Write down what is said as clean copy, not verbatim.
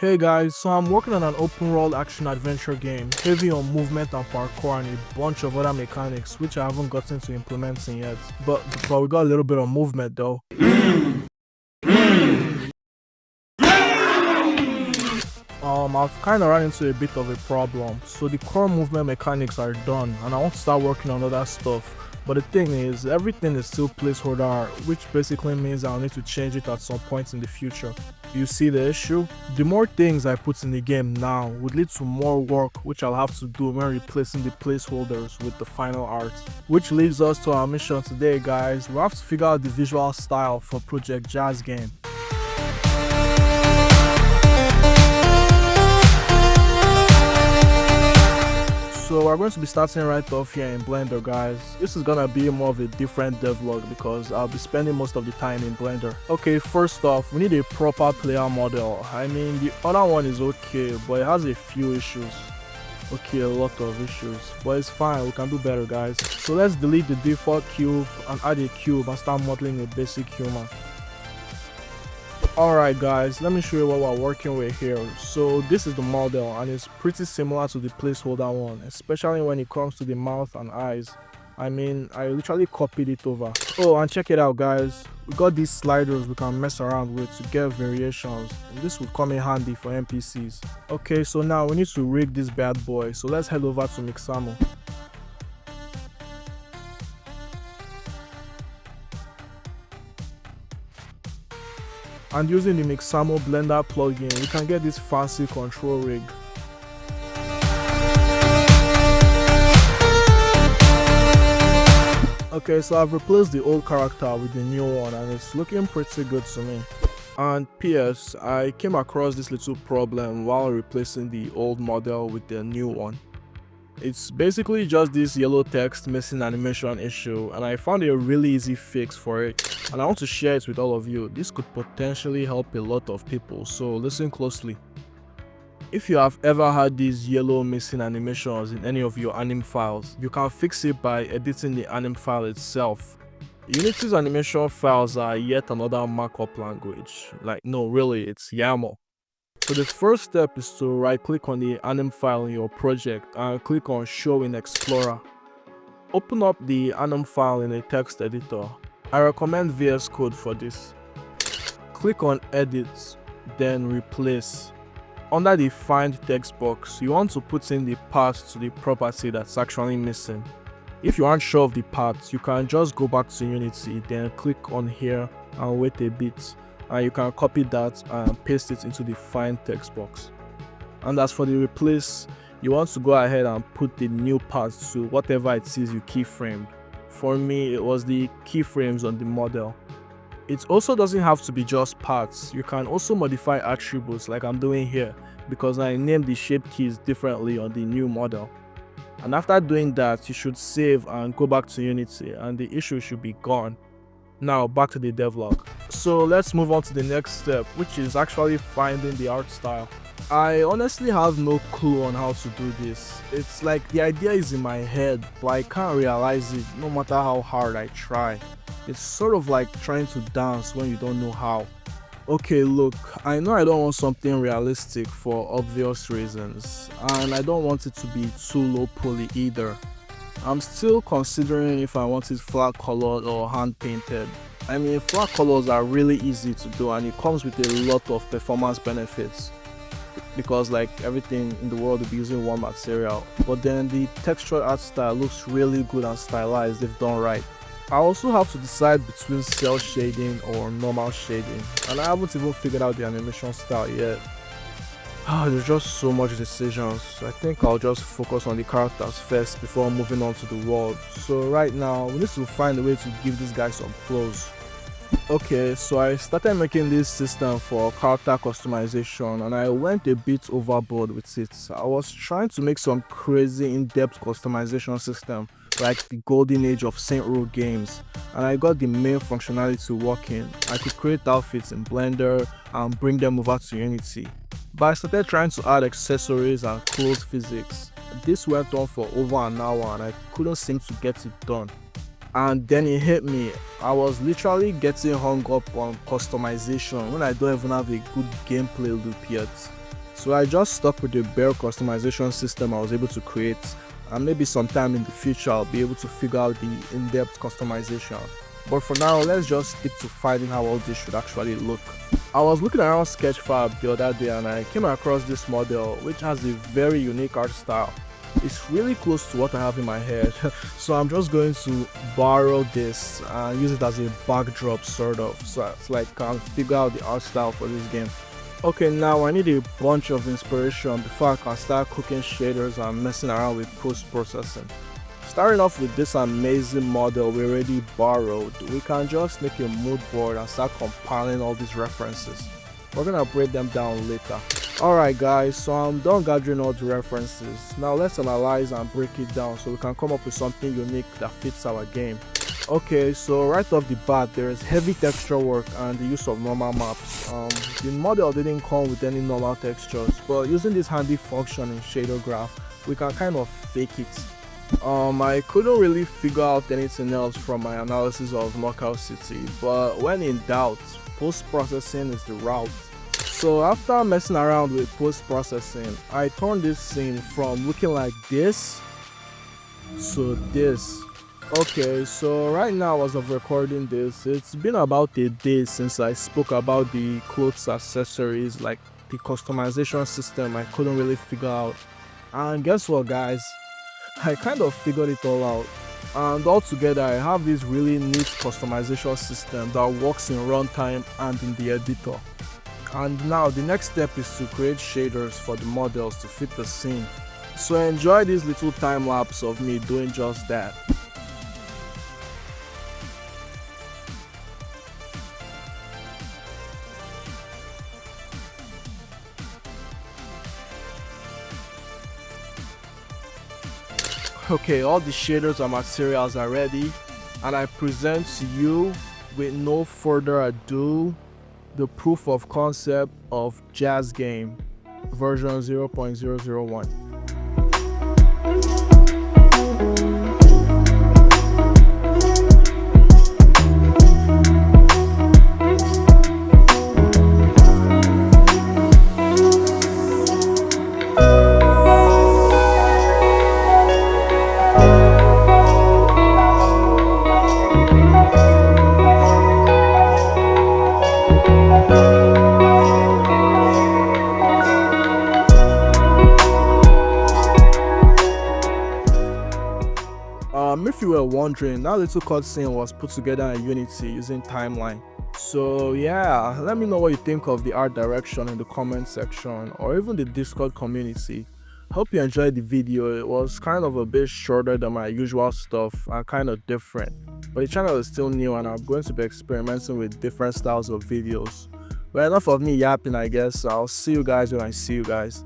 Hey guys, so I'm working on an open world action adventure game, heavy on movement and parkour and a bunch of other mechanics which I haven't gotten to implementing yet. But we got a little bit of movement though. I've kind of run into a bit of a problem. So the core movement mechanics are done and I want to start working on other stuff. But the thing is, everything is still placeholder art, which basically means I'll need to change it at some point in the future. You see the issue? The more things I put in the game now would lead to more work which I'll have to do when replacing the placeholders with the final art. Which leads us to our mission today guys. We have to figure out the visual style for Project JazzGame. So we're going to be starting right off here in Blender guys. This is gonna be more of a different devlog because I'll be spending most of the time in Blender. Okay, first off, we need a proper player model. I mean, the other one is okay, but it has a few issues. Okay, a lot of issues, but it's fine, we can do better guys. So let's delete the default cube and add a cube and start modeling a basic human. Alright guys, let me show you what we're working with here. So this is the model and it's pretty similar to the placeholder one, especially when it comes to the mouth and eyes. I mean, I literally copied it over. Oh, and check it out guys, we got these sliders we can mess around with to get variations, and this would come in handy for NPCs. Okay, so now we need to rig this bad boy, so let's head over to Mixamo. And using the Mixamo Blender plugin, we can get this fancy control rig. Okay, so I've replaced the old character with the new one and it's looking pretty good to me. And PS, I came across this little problem while replacing the old model with the new one. It's basically just this yellow text missing animation issue and I found a really easy fix for it and I want to share it with all of you. This could potentially help a lot of people, so listen closely. If you have ever had these yellow missing animations in any of your anim files, you can fix it by editing the anim file itself. Unity's animation files are yet another markup language. Like, no, really, it's YAML. So the first step is to right click on the anim file in your project and click on Show in Explorer. Open up the anim file in a text editor. I recommend VS Code for this. Click on Edit, then Replace. Under the Find text box, you want to put in the path to the property that's actually missing. If you aren't sure of the path, you can just go back to Unity, then click on here and wait a bit. And you can copy that and paste it into the Find text box. And as for the Replace, you want to go ahead and put the new path to whatever it is you keyframed. For me, it was the keyframes on the model. It also doesn't have to be just paths. You can also modify attributes like I'm doing here because I named the shape keys differently on the new model. And after doing that, you should save and go back to Unity and the issue should be gone. Now back to the devlog. So let's move on to the next step, which is actually finding the art style. I honestly have no clue on how to do this. It's like the idea is in my head, but I can't realize it no matter how hard I try. It's sort of like trying to dance when you don't know how. Okay, look, I know I don't want something realistic for obvious reasons, and I don't want it to be too low poly either. I'm still considering if I want it flat colored or hand painted. I mean, flat colors are really easy to do and it comes with a lot of performance benefits because like everything in the world will be using one material, but then the textured art style looks really good and stylized if done right. I also have to decide between cell shading or normal shading, and I haven't even figured out the animation style yet. There's just so much decisions. I think I'll just focus on the characters first before moving on to the world. So right now, we need to find a way to give this guy some clothes. Okay, so I started making this system for character customization and I went a bit overboard with it. I was trying to make some crazy in-depth customization system like the golden age of Saint Row games, and I got the main functionality working. I could create outfits in Blender and bring them over to Unity. But I started trying to add accessories and clothes physics. This went on for over an hour and I couldn't seem to get it done. And then it hit me. I was literally getting hung up on customization when I don't even have a good gameplay loop yet. So I just stuck with the bare customization system I was able to create, and maybe sometime in the future I'll be able to figure out the in-depth customization. But for now, let's just stick to finding how all this should actually look. I was looking around Sketchfab the other day and I came across this model which has a very unique art style. It's really close to what I have in my head, so I'm just going to borrow this and use it as a backdrop sort of, so I can figure out the art style for this game. Okay, now I need a bunch of inspiration before I can start cooking shaders and messing around with post-processing. Starting off with this amazing model we already borrowed, we can just make a mood board and start compiling all these references. We're gonna break them down later. Alright guys, so I'm done gathering all the references. Now let's analyze and break it down so we can come up with something unique that fits our game. Okay, so right off the bat there is heavy texture work and the use of normal maps. The model didn't come with any normal textures, but using this handy function in shader graph, we can kind of fake it. I couldn't really figure out anything else from my analysis of Knockout City, but when in doubt, post-processing is the route. So after messing around with post-processing, I turned this scene from looking like this to this. Okay, so right now as of recording this, it's been about a day since I spoke about the clothes accessories, like the customization system I couldn't really figure out. And guess what guys? I kind of figured it all out, and altogether I have this really neat customization system that works in runtime and in the editor. And now the next step is to create shaders for the models to fit the scene. So enjoy this little time lapse of me doing just that. Okay, all the shaders and materials are ready, and I present to you, with no further ado, the proof of concept of JazzGame version 0.001. If you were wondering, that little cutscene was put together in Unity using Timeline. So yeah, let me know what you think of the art direction in the comment section or even the Discord community. Hope you enjoyed the video. It was kind of a bit shorter than my usual stuff and kind of different, but the channel is still new and I'm going to be experimenting with different styles of videos. But enough of me yapping, I guess. I'll see you guys when I see you guys.